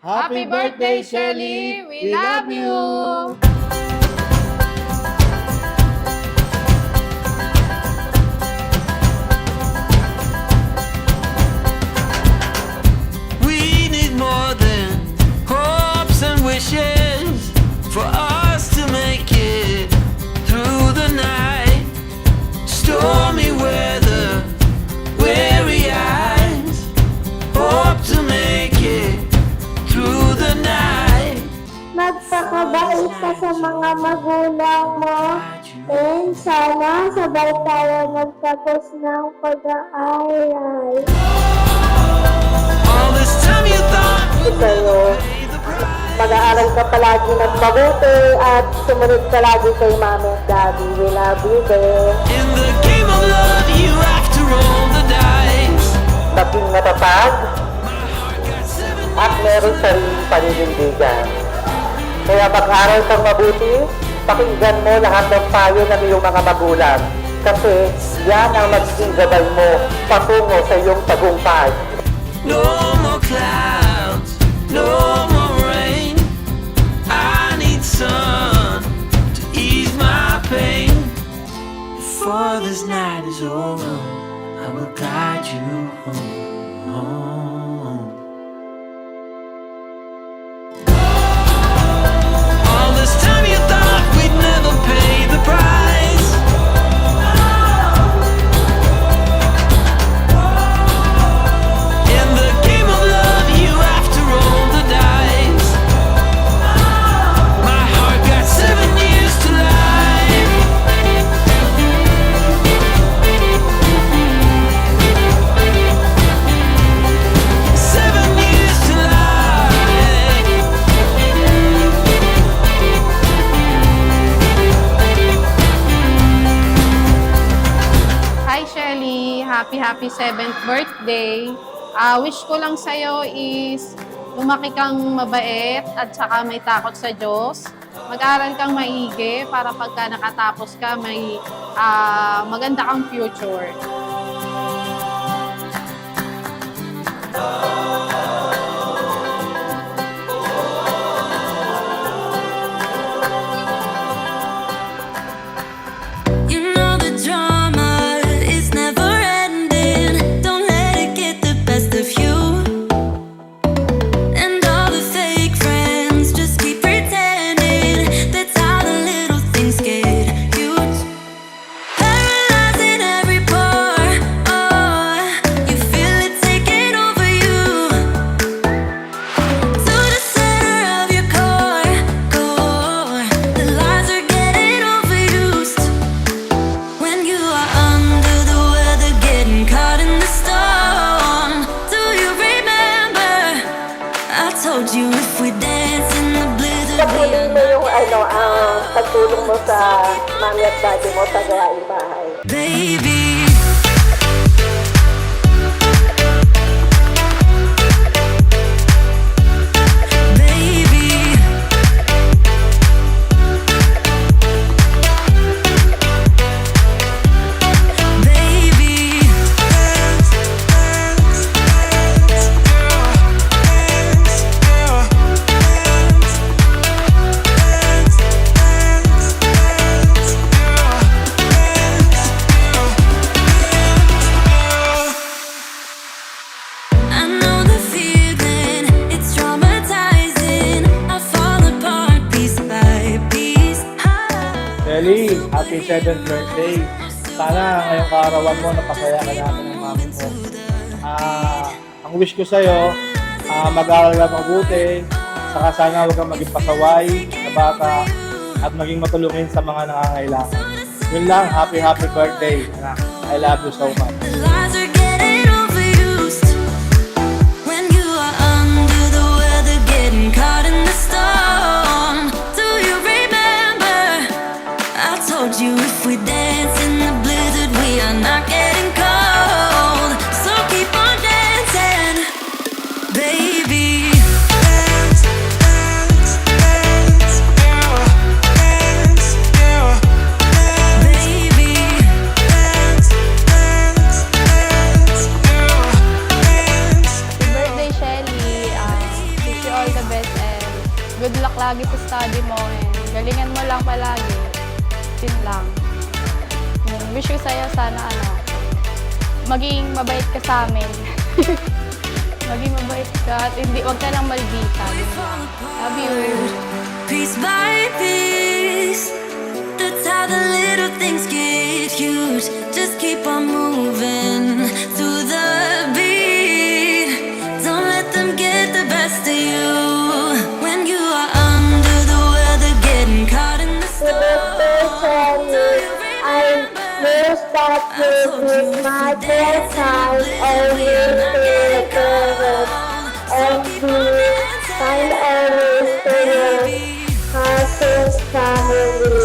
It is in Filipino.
Happy birthday, Shelly! We love you! We need more than hopes and wishes for us to make it through the night. Stormy weather, weary eyes, hope to make it through the night. Magpakabait ka sa mga magulang mo. And sana sabay tayo magtapos ng pag-aaral. All this time you thought we'd Sa'yo, pay the price. mag-aaral ka palagi ng mabuti at sumunod ka lagi kay mami at daddy. We love you, babe. In the game of love, you have to roll the dice. Maging matatag at meron sariling paninindigan. Kaya mag-aral kang mabuti, pakinggan mo lahat ng payo ng iyong mga magulang. Kasi yan ang magiging gabay mo patungo sa iyong tagumpay. No more clouds, no more rain. I need sun to ease my pain. Before this night is over, I will guide you home. All this time you thought we'd never pay the price. In the game of love, you have to roll the dice. My heart got 7 years to life. 7 years to life. Hi, Shelly! Happy 7th birthday! Wish ko lang sa'yo is lumaki kang mabait at saka may takot sa Diyos. Mag-aral kang maigi para pagka nakatapos ka, may maganda kang future. You know the drama is never ending. Don't let it get the best of you. And all the fake friends just keep pretending. That's how the little things get huge. Paralyzing every pore. Oh, you feel it taking over you. To the center of your core. The lies are getting overused. When you are under the weather, getting caught in the storm. Do you remember? I told you if we dance in the blizzard, Pagpuli mo yung pagtulong mo sa mami at daddy mo sa gawaing bahay. baby. Baby. Baby. I know the feeling, it's traumatizing. I fall apart piece by piece. Shelly, happy 7th birthday. Sana ngayong kaarawan mo, napasaya ka namin ng mami mo. Ang wish ko sa'yo, mag-aaral ka mabuti, saka sana huwag kang maging pasaway sa bata at maging matulungin sa mga nangangailangan. Yun lang, happy birthday, anak. I love you so much. The lies are getting overused. When you are under the weather, getting caught in the storm. Do you remember? I told you if we dance in the blizzard, we are not getting cold. So keep on dancing, baby. Baby. the best and good luck lagi sa study mo and galingan mo lang palagi. Yun lang. Wish ko sa'yo sana maging mabait ka sa amin. Maging mabait ka at wag ka nang maldita. Yun lang. Love you. Piece by piece, that's how the little things get huge. Just keep on moving through the beat. Don't let them get the best of you. When you are under the weather, getting caught in the storm. Do you I will stop with my bedtime only the girls and we find always the cousins family